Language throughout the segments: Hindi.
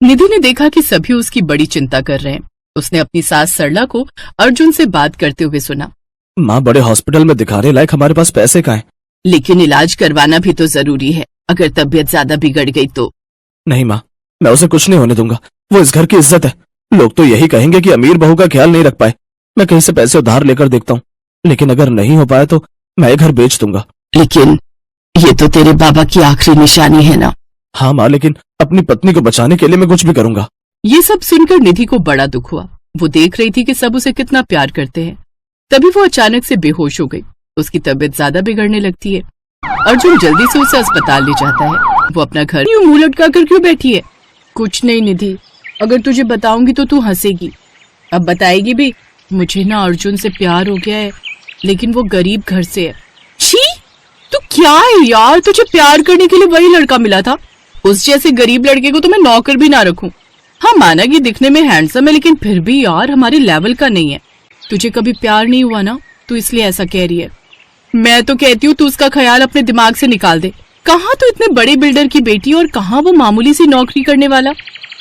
निधि ने देखा कि सभी उसकी बड़ी चिंता कर रहे हैं। उसने अपनी सास सरला को अर्जुन से बात करते हुए सुना। माँ, बड़े हॉस्पिटल में दिखाने लायक हमारे पास पैसे कहाँ हैं? लेकिन इलाज करवाना भी तो जरूरी है, अगर तबीयत ज्यादा बिगड़ गई तो। नहीं माँ, मैं उसे कुछ नहीं होने दूंगा। वो इस घर की इज्जत है। लोग तो यही कहेंगे कि अमीर बहू का ख्याल नहीं रख पाए। मैं कहीं से पैसे उधार लेकर देखता हूँ, लेकिन अगर नहीं हो पाया तो मैं ये घर बेच दूंगा। लेकिन ये तो तेरे बाबा की आखिरी निशानी है ना। हाँ माँ, लेकिन अपनी पत्नी को बचाने के लिए मैं कुछ भी करूंगा। ये सब सुनकर निधि को बड़ा दुख हुआ। वो देख रही थी कि सब उसे कितना प्यार करते हैं। तभी वो अचानक से बेहोश हो गई। उसकी तबीयत ज्यादा बिगड़ने लगती है। अर्जुन जल्दी से उसे अस्पताल ले जाता है। वो अपना घर यूं मुंह लटका कर क्यों बैठी है? कुछ नहीं निधि, अगर तुझे बताऊंगी तो तू हंसेगी। अब बताएगी भी? मुझे ना अर्जुन से प्यार हो गया है, लेकिन वो गरीब घर से है। छी, तू क्या है यार? तुझे प्यार करने के लिए वही लड़का मिला था। उस जैसे गरीब लड़के को तो मैं नौकर भी ना रखूं। हाँ, माना कि दिखने में हैंडसम है, लेकिन फिर भी यार हमारे लेवल का नहीं है। तुझे कभी प्यार नहीं हुआ ना, तू इसलिए ऐसा कह रही है। मैं तो कहती हूँ तू उसका ख्याल अपने दिमाग से निकाल दे। कहाँ तो इतने बड़े बिल्डर की बेटी और कहाँ वो मामूली सी नौकरी करने वाला।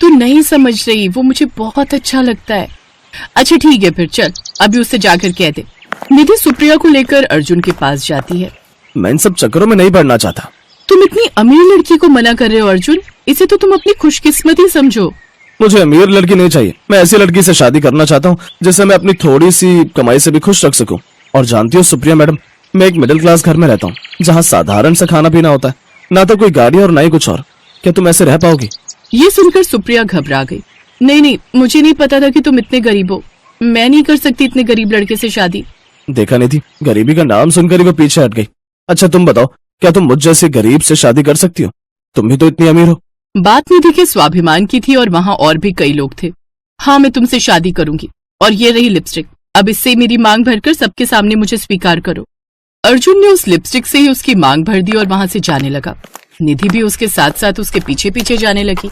तू नहीं समझ रही, वो मुझे बहुत अच्छा लगता है। अच्छा ठीक है फिर, चल अभी उससे जाकर कह दे। निधि सुप्रिया को लेकर अर्जुन के पास जाती है। मैं इन सब चक्करों में नहीं पड़ना चाहता। तुम इतनी अमीर लड़की को मना कर रहे हो अर्जुन, इसे तो तुम अपनी खुशकिस्मती समझो। मुझे अमीर लड़की नहीं चाहिए। मैं ऐसी लड़की से शादी करना चाहता हूँ जिससे मैं अपनी थोड़ी सी कमाई से भी खुश रख सकूं। और जानती हो सुप्रिया मैडम, मैं एक मिडिल क्लास घर में रहता हूँ, जहाँ साधारण सा खाना पीना होता है, ना तो कोई गाड़ी और ना ही कुछ और। क्या तुम ऐसे रह पाओगी? ये सुनकर सुप्रिया घबरा गई। नहीं, मुझे नहीं पता था कि तुम इतने गरीब हो। मैं नहीं कर सकती इतने गरीब लड़के से शादी। देखा नहीं थी, गरीबी का नाम सुनकर ही वो पीछे हट गई। अच्छा तुम बताओ, क्या तुम मुझ जैसे गरीब से शादी कर सकती हो? तुम भी तो इतनी अमीर हो। बात निधि के स्वाभिमान की थी और वहाँ और भी कई लोग थे। हाँ, मैं तुमसे शादी करूंगी। और ये रही लिपस्टिक, अब इससे मेरी मांग भरकर सबके सामने मुझे स्वीकार करो। अर्जुन ने उस लिपस्टिक से ही उसकी मांग भर दी और वहाँ से जाने लगा। निधि भी उसके साथ साथ उसके पीछे पीछे जाने लगी।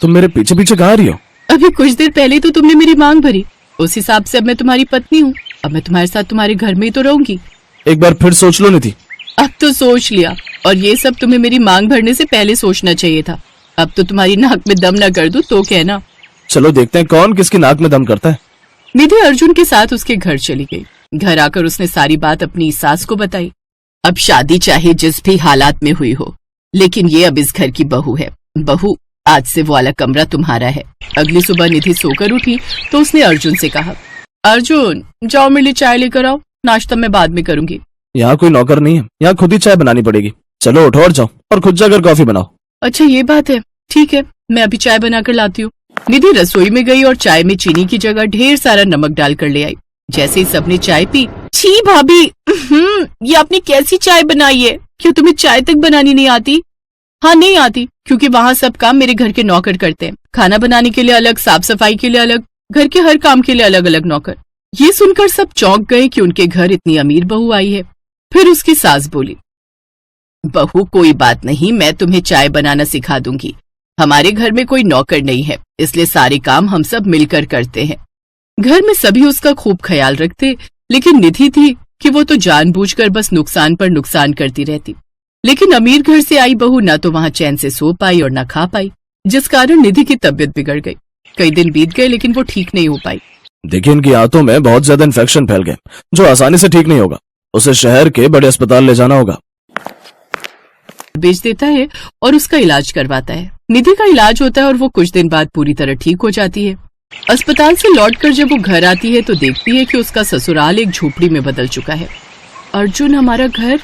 तुम मेरे पीछे पीछे कहाँ आ रही हो? अभी कुछ देर पहले तो तुमने मेरी मांग भरी, उस हिसाब से अब मैं तुम्हारी पत्नी हूँ। अब मैं तुम्हारे साथ तुम्हारे घर में ही तो रहूंगी। एक बार फिर सोच लो निधि। अब तो सोच लिया, और ये सब तुम्हें मेरी मांग भरने से पहले सोचना चाहिए था। अब तो तुम्हारी नाक में दम न कर दूं तो कहना। चलो देखते हैं कौन किसकी नाक में दम करता है। निधि अर्जुन के साथ उसके घर चली गई। घर आकर उसने सारी बात अपनी सास को बताई। अब शादी चाहे जिस भी हालात में हुई हो, लेकिन ये अब इस घर की बहू है। बहू, आज से वो वाला कमरा तुम्हारा है। अगली सुबह निधि सोकर उठी तो उसने अर्जुन से कहा, अर्जुन जाओ मेरे लिए चाय लेकर आओ, नाश्ता मैं बाद में करूंगी। यहाँ कोई नौकर नहीं है, यहाँ खुद ही चाय बनानी पड़ेगी। चलो उठो और जाओ, और खुद जाकर कॉफी बनाओ। अच्छा ये बात है, ठीक है, मैं अभी चाय बनाकर लाती हूँ। निधि रसोई में गई और चाय में चीनी की जगह ढेर सारा नमक डालकर ले आई। जैसे ही सबने चाय पी, छी भाभी, ये आपने कैसी चाय बनाई है? क्यों तुम्हें चाय तक बनानी नहीं आती? हाँ नहीं आती, क्योंकि वहाँ सब काम मेरे घर के नौकर करते हैं। खाना बनाने के लिए अलग, साफ सफाई के लिए अलग, घर के हर काम के लिए अलग अलग नौकर। ये सुनकर सब चौंक गए कि उनके घर इतनी अमीर बहू आई है। फिर उसकी सास बोली, बहू कोई बात नहीं, मैं तुम्हें चाय बनाना सिखा दूंगी। हमारे घर में कोई नौकर नहीं है, इसलिए सारे काम हम सब मिलकर करते हैं। घर में सभी उसका खूब ख्याल रखते, लेकिन निधि थी कि वो तो जानबूझकर बस नुकसान पर नुकसान करती रहती। लेकिन अमीर घर से आई बहू ना तो वहाँ चैन से सो पाई और ना खा पाई, जिस कारण निधि की तबीयत बिगड़ गई। कई दिन बीत गए लेकिन वो ठीक नहीं हो पाई। देखिए, इनकी आंतों में बहुत ज्यादा इन्फेक्शन फैल गए, जो आसानी से ठीक नहीं होगा। उसे शहर के बड़े अस्पताल ले जाना होगा। बेच देता है और उसका इलाज करवाता है। निधि का इलाज होता है और वो कुछ दिन बाद पूरी तरह ठीक हो जाती है। अस्पताल से लौटकर जब वो घर आती है तो देखती है कि उसका ससुराल एक झोपड़ी में बदल चुका है। अर्जुन, हमारा घर?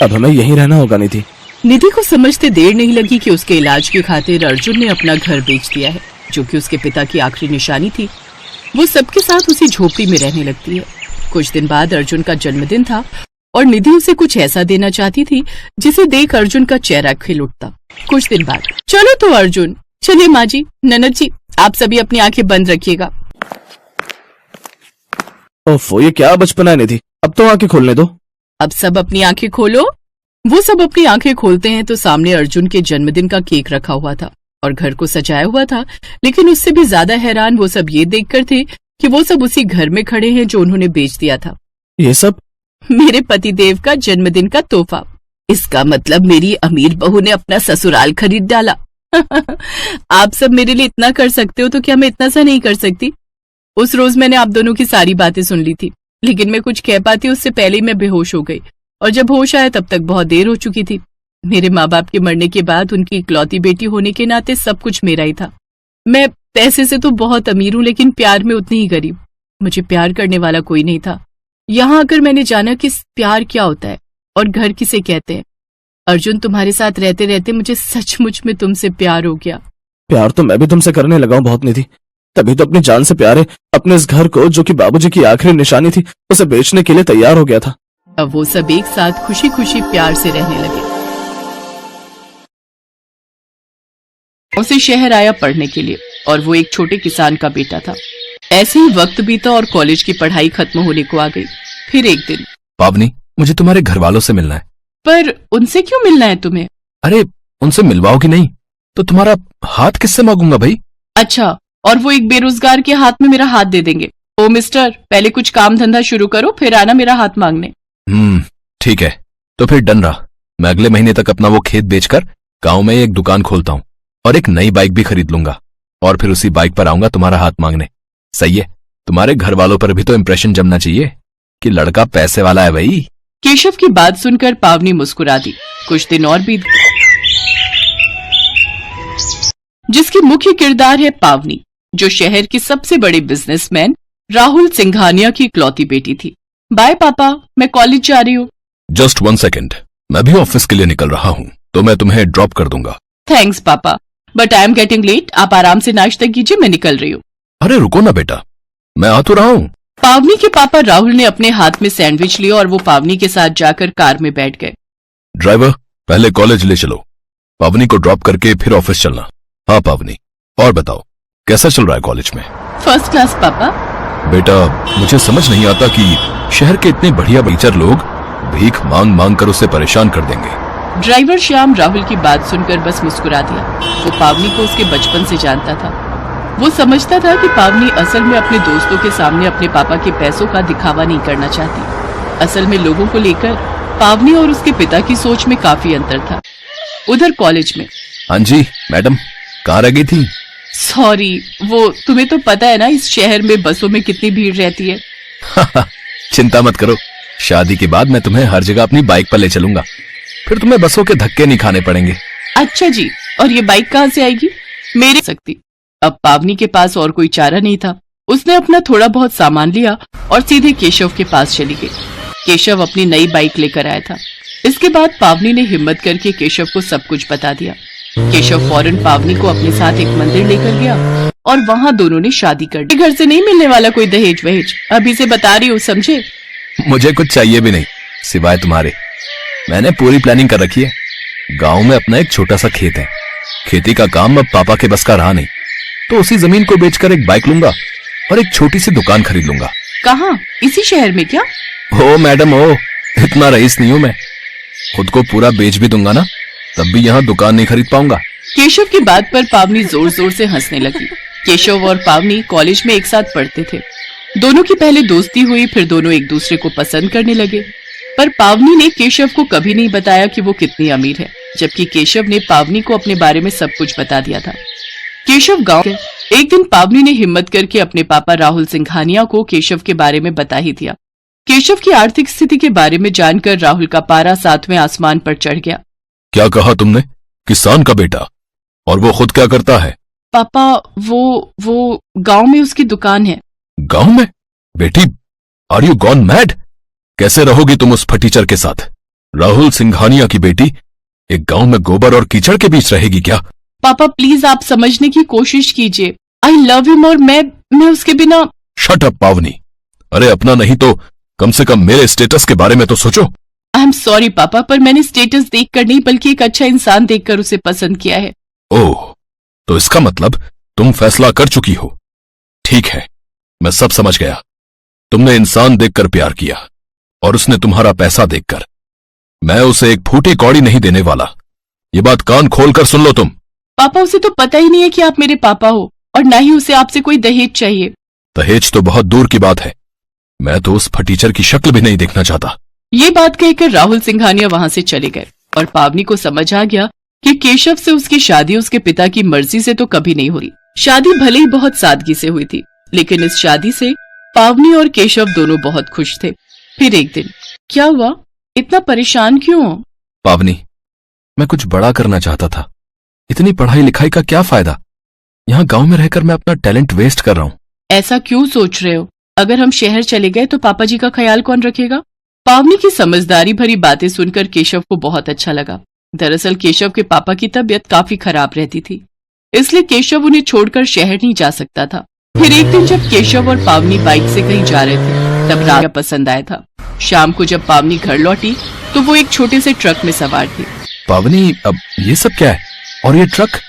अब हमें यहीं रहना होगा निधि। निधि को समझते देर नहीं लगी कि उसके इलाज की खातिर अर्जुन ने अपना घर बेच दिया है, जो कि उसके पिता की आखिरी निशानी थी। वो सबके साथ उसी झोपड़ी में रहने लगती है। कुछ दिन बाद अर्जुन का जन्मदिन था और निधि उसे कुछ ऐसा देना चाहती थी जिसे देख अर्जुन का चेहरा खिल उठता। कुछ दिन बाद, चलो तो अर्जुन, चलिए माँ जी, ननद जी, आप सभी अपनी आंखें बंद रखिएगा। ओफो, ये क्या बचपना है निधि, अब तो आंखें खोलने दो। अब सब अपनी आंखें खोलो। वो सब अपनी आंखें खोलते हैं तो सामने अर्जुन के जन्मदिन का केक रखा हुआ था और घर को सजाया हुआ था। लेकिन उससे भी ज्यादा हैरान वो सब ये देखकर थे कि वो सब उसी घर में खड़े हैं जो उन्होंने बेच दिया था। ये सब मेरे पतिदेव का जन्मदिन का तोहफा। इसका मतलब मेरी अमीर बहू ने अपना ससुराल खरीद डाला। आप सब मेरे लिए इतना कर सकते हो तो क्या मैं इतना सा नहीं कर सकती? उस रोज मैंने आप दोनों की सारी बातें सुन ली थी, लेकिन मैं कुछ कह पाती उससे पहले ही मैं बेहोश हो गई, और जब होश आया तब तक बहुत देर हो चुकी थी। मेरे माँ बाप के मरने के बाद उनकी इकलौती बेटी होने के नाते सब कुछ मेरा ही था। मैं पैसे से तो बहुत अमीर हूँ, लेकिन प्यार में उतनी ही गरीब। मुझे प्यार करने वाला कोई नहीं था। यहाँ आकर मैंने जाना कि प्यार क्या होता है और घर किसे कहते हैं। अर्जुन, तुम्हारे साथ रहते रहते मुझे सचमुच में तुमसे प्यार हो गया। प्यार तो मैं भी तुमसे करने लगा हूँ बहुत निधि, तभी तो अपनी जान से प्यारे अपने इस घर को, जो कि बाबूजी की आखिरी निशानी थी, उसे बेचने के लिए तैयार हो गया था। अब वो सब एक साथ खुशी खुशी प्यार से रहने लगे। उसे शहर आया पढ़ने के लिए, और वो एक छोटे किसान का बेटा था। ऐसे ही वक्त बीता और कॉलेज की पढ़ाई खत्म होने को आ गई। फिर एक दिन, पावनी, मुझे तुम्हारे घर वालों से मिलना है। पर उनसे क्यों मिलना है तुम्हें? अरे, उनसे मिलवाओगी नहीं तो तुम्हारा हाथ किससे मांगूंगा भाई? अच्छा, और वो एक बेरोजगार के हाथ में मेरा हाथ दे देंगे? ओ मिस्टर, पहले कुछ काम धंधा शुरू करो, फिर आना मेरा हाथ मांगने। ठीक है, तो फिर डन रहा। मैं अगले महीने तक अपना वो खेत बेचकर गांव में एक दुकान खोलता हूँ और एक नई बाइक भी खरीद लूंगा, और फिर उसी बाइक पर आऊंगा तुम्हारा हाथ मांगने। सही है, तुम्हारे घर वालों पर भी तो इंप्रेशन जमना चाहिए कि लड़का पैसे वाला है भाई। केशव की बात सुनकर पावनी मुस्कुरा दी। कुछ दिन और बीत, जिसकी मुख्य किरदार है पावनी, जो शहर के सबसे बड़े बिजनेसमैन राहुल सिंघानिया की इकलौती बेटी थी। बाय पापा, मैं कॉलेज जा रही हूँ। जस्ट 1 सेकेंड, मैं भी ऑफिस के लिए निकल रहा हूँ, तो मैं तुम्हें ड्रॉप कर दूंगा। Thanks papa, but I am getting late. आप आराम से नाश्ता कीजिए, मैं निकल रही हूँ। अरे रुको ना बेटा, मैं आ तो रहा हूँ। पावनी के पापा राहुल ने अपने हाथ में सैंडविच लिया और वो पावनी के साथ जाकर कार में बैठ गए। ड्राइवर, पहले कॉलेज ले चलो, पावनी को ड्रॉप करके फिर ऑफिस चलना। हाँ पावनी, और बताओ कैसा चल रहा है कॉलेज में? फर्स्ट क्लास पापा। बेटा, मुझे समझ नहीं आता कि शहर के इतने बढ़िया टीचर लोग भीख मांग मांग कर उसे परेशान कर देंगे। ड्राइवर श्याम राहुल की बात सुनकर बस मुस्कुरा दिया। वो पावनी को उसके बचपन से जानता था। वो समझता था कि पावनी असल में अपने दोस्तों के सामने अपने पापा के पैसों का दिखावा नहीं करना चाहती। असल में लोगों को लेकर पावनी और उसके पिता की सोच में काफी अंतर था। उधर कॉलेज में, हाँ जी मैडम, कहाँ रह गई थी? सॉरी, वो तुम्हें तो पता है ना, इस शहर में बसों में कितनी भीड़ रहती है। चिंता मत करो, शादी के बाद मैं तुम्हें हर जगह अपनी बाइक पर ले चलूंगा, फिर तुम्हें बसों के धक्के नहीं खाने पड़ेंगे। अच्छा जी, और ये बाइक कहाँ से आएगी? मेरे सकती। अब पावनी के पास और कोई चारा नहीं था। उसने अपना थोड़ा बहुत सामान लिया और सीधे केशव के पास चली गई। केशव अपनी नई बाइक लेकर आया था। इसके बाद पावनी ने हिम्मत करके केशव को सब कुछ बता दिया। केशव फौरन पावनी को अपने साथ एक मंदिर लेकर गया और वहाँ दोनों ने शादी कर दी। घर से नहीं मिलने वाला कोई दहेज वहेज, अभी से बता रही हूँ, समझे? मुझे कुछ चाहिए भी नहीं सिवाय तुम्हारे। मैंने पूरी प्लानिंग कर रखी है। गांव में अपना एक छोटा सा खेत है। खेती का काम अब पापा के बस का रहा नहीं, तो उसी जमीन को बेचकर एक बाइक लूंगा और एक छोटी सी दुकान खरीद लूंगा। कहाँ? इसी शहर में क्या? हो मैडम हो, इतना रईस नहीं हूं मैं। खुद को पूरा बेच भी दूंगा ना, तब भी यहाँ दुकान नहीं खरीद पाऊंगा। केशव की बात पर पावनी जोर जोर से हंसने लगी। केशव और पावनी कॉलेज में एक साथ पढ़ते थे। दोनों की पहले दोस्ती हुई, फिर दोनों एक दूसरे को पसंद करने लगे। पर पावनी ने केशव को कभी नहीं बताया कि वो कितनी अमीर है, जबकि केशव ने पावनी को अपने बारे में सब कुछ बता दिया था। केशव गांव के एक दिन पावनी ने हिम्मत करके अपने पापा राहुल सिंघानिया को केशव के बारे में बता ही दिया। केशव की आर्थिक स्थिति के बारे में जानकर राहुल का पारा 7वें आसमान पर चढ़ गया। क्या कहा तुमने? किसान का बेटा? और वो खुद क्या करता है? पापा, वो गांव में उसकी दुकान है। गांव में? बेटी, आर यू गॉन मैड? कैसे रहोगी तुम उस फटीचर के साथ? राहुल सिंघानिया की बेटी एक गांव में गोबर और कीचड़ के बीच रहेगी क्या? पापा प्लीज, आप समझने की कोशिश कीजिए। आई लव हिम और मैं उसके बिना। शट अप पावनी। अरे अपना नहीं तो कम से कम मेरे स्टेटस के बारे में तो सोचो। आई एम सॉरी पापा, पर मैंने स्टेटस देखकर नहीं बल्कि एक अच्छा इंसान देखकर उसे पसंद किया है। ओह, तो इसका मतलब तुम फैसला कर चुकी हो। ठीक है, मैं सब समझ गया। तुमने इंसान देखकर प्यार किया और उसने तुम्हारा पैसा देखकर। मैं उसे एक फूटी कौड़ी नहीं देने वाला। ये बात कान खोलकर सुन लो तुम। पापा, उसे तो पता ही नहीं है कि आप मेरे पापा हो, और ना ही उसे आपसे कोई दहेज चाहिए। दहेज तो बहुत दूर की बात है। मैं तो उस फटीचर की शक्ल भी नहीं देखना चाहता। ये बात कहकर राहुल सिंघानिया वहां से चले गए और पावनी को समझ आ गया कि केशव से उसकी शादी उसके पिता की मर्जी से तो कभी नहीं हुई। शादी भले ही बहुत सादगी से हुई थी, लेकिन इस शादी से पावनी और केशव दोनों बहुत खुश थे। फिर एक दिन क्या हुआ? इतना परेशान क्यों हो? पावनी, मैं कुछ बड़ा करना चाहता था। इतनी पढ़ाई लिखाई का क्या फायदा? यहाँ गांव में रहकर मैं अपना टैलेंट वेस्ट कर रहा हूँ। ऐसा क्यों सोच रहे हो? अगर हम शहर चले गए तो पापा जी का ख्याल कौन रखेगा? पावनी की समझदारी भरी बातें सुनकर केशव को बहुत अच्छा लगा। दरअसल केशव के पापा की तबीयत काफी खराब रहती थी, इसलिए केशव उन्हें छोड़कर शहर नहीं जा सकता था। फिर एक दिन जब केशव और पावनी बाइक से कहीं जा रहे थे, तब राजा पसंद आया था। शाम को जब पावनी घर लौटी तो वो एक छोटे से ट्रक में सवार थी। पावनी, अब ये सब क्या है? और ये ट्रक?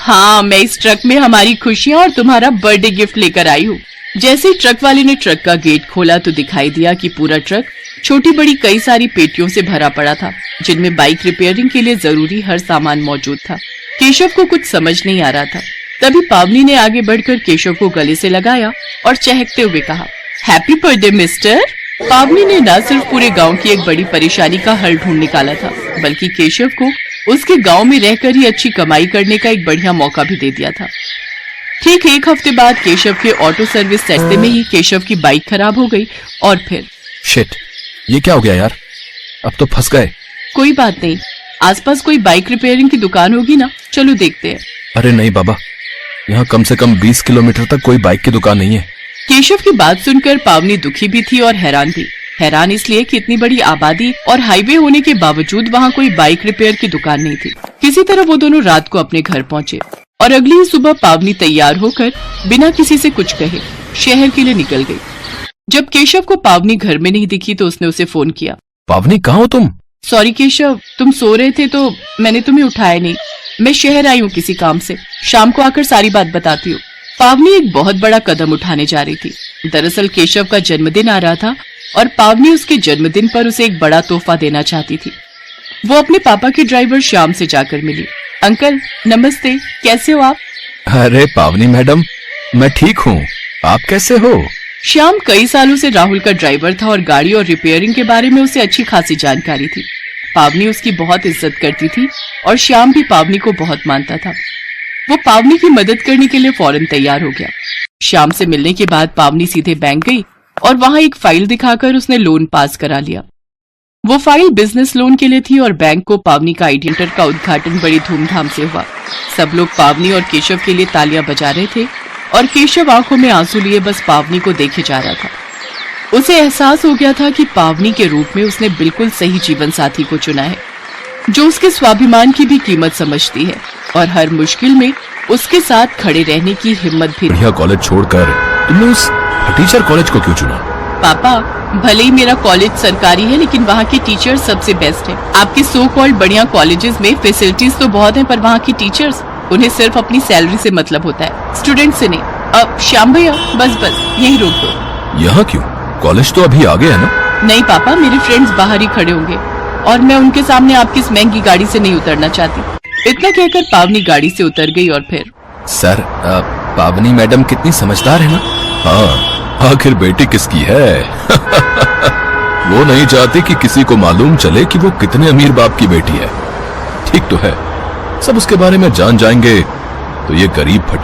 हाँ, मैं इस ट्रक में हमारी खुशियाँ और तुम्हारा बर्थडे गिफ्ट लेकर आई हूँ। जैसे ही ट्रक वाले ने ट्रक का गेट खोला तो दिखाई दिया कि पूरा ट्रक छोटी बड़ी कई सारी पेटियों से भरा पड़ा था, जिनमें बाइक रिपेयरिंग के लिए जरूरी हर सामान मौजूद था। केशव को कुछ समझ नहीं आ रहा था। तभी पावनी ने आगे बढ़कर केशव को गले से लगाया और चहकते हुए कहा, हैप्पी बर्थडे मिस्टर। पावनी ने न सिर्फ पूरे गांव की एक बड़ी परेशानी का हल ढूंढ निकाला था, बल्कि केशव को उसके गांव में रहकर ही अच्छी कमाई करने का एक बढ़िया मौका भी दे दिया था। ठीक एक हफ्ते बाद केशव के ऑटो सर्विस सेंटर में ही केशव की बाइक खराब हो गई और फिर शिट, ये क्या हो गया यार? अब तो फंस गए। कोई बात नहीं, आसपास कोई बाइक रिपेयरिंग की दुकान होगी ना, चलो देखते हैं। अरे नहीं बाबा, यहाँ कम से कम 20 किलोमीटर तक कोई बाइक की दुकान नहीं है। केशव की बात सुनकर पावनी दुखी भी थी और हैरान भी। हैरान इसलिए कि इतनी बड़ी आबादी और हाईवे होने के बावजूद वहाँ कोई बाइक रिपेयर की दुकान नहीं थी। किसी तरह वो दोनों रात को अपने घर पहुँचे और अगली ही सुबह पावनी तैयार होकर बिना किसी से कुछ कहे शहर के लिए निकल गई। जब केशव को पावनी घर में नहीं दिखी तो उसने उसे फोन किया। पावनी, कहाँ हो तुम? सॉरी केशव, तुम सो रहे थे तो मैंने तुम्हें उठाया नहीं। मैं शहर आई हूँ किसी काम से, शाम को आकर सारी बात बताती हूँ। पावनी एक बहुत बड़ा कदम उठाने जा रही थी। दरअसल केशव का जन्मदिन आ रहा था और पावनी उसके जन्मदिन पर उसे एक बड़ा तोहफा देना चाहती थी। वो अपने पापा के ड्राइवर श्याम से जाकर मिली। अंकल नमस्ते, कैसे हो आप? अरे पावनी मैडम, मैं ठीक हूँ, आप कैसे हो? श्याम कई सालों से राहुल का ड्राइवर था और गाड़ी और रिपेयरिंग के बारे में उसे अच्छी खासी जानकारी थी। पावनी उसकी बहुत इज्जत करती थी और श्याम भी पावनी को बहुत मानता था। वो पावनी की मदद करने के लिए फौरन तैयार हो गया। श्याम से मिलने के बाद पावनी सीधे बैंक गई और वहां एक फाइल दिखाकर उसने लोन पास करा लिया। वो फाइल बिजनेस लोन के लिए थी और बैंक को पावनी का आईडी सेंटर का उद्घाटन बड़ी धूमधाम से हुआ। सब लोग पावनी और केशव के लिए तालियां बजा रहे थे और केशव आंखों में आंसू लिए बस पावनी को देखे जा रहा था। उसे एहसास हो गया था कि पावनी के रूप में उसने बिल्कुल सही जीवन साथी को चुना है, जो उसके स्वाभिमान की भी कीमत समझती है और हर मुश्किल में उसके साथ खड़े रहने की हिम्मत भी। बढ़िया कॉलेज छोड़कर तुमने उस टीचर कॉलेज को क्यों चुना? पापा, भले ही मेरा कॉलेज सरकारी है, लेकिन वहाँ के टीचर्स सबसे बेस्ट हैं। आपके सो कॉल्ड बढ़िया कॉलेजेस में फैसिलिटीज तो बहुत हैं, पर वहाँ की टीचर्स, उन्हें सिर्फ अपनी सैलरी से मतलब होता है, स्टूडेंट से नहीं। अब श्याम भैया, बस यही रोक दो। यहाँ क्यों? कॉलेज तो अभी आगे है ना? नहीं पापा, मेरे फ्रेंड्स बाहर ही खड़े होंगे और मैं उनके सामने आपकी इस महंगी गाड़ी से नहीं उतरना चाहती। इतना कहकर पावनी गाड़ी से उतर गई और फिर सर, पावनी मैडम कितनी समझदार है ना? हाँ, आखिर बेटी किसकी है? वो नहीं चाहती कि किसी को मालूम चले कि वो कितने अमीर बाप की बेटी है। ठीक तो है, सब उसके बारे में जान जाएंगे तो ये गरीब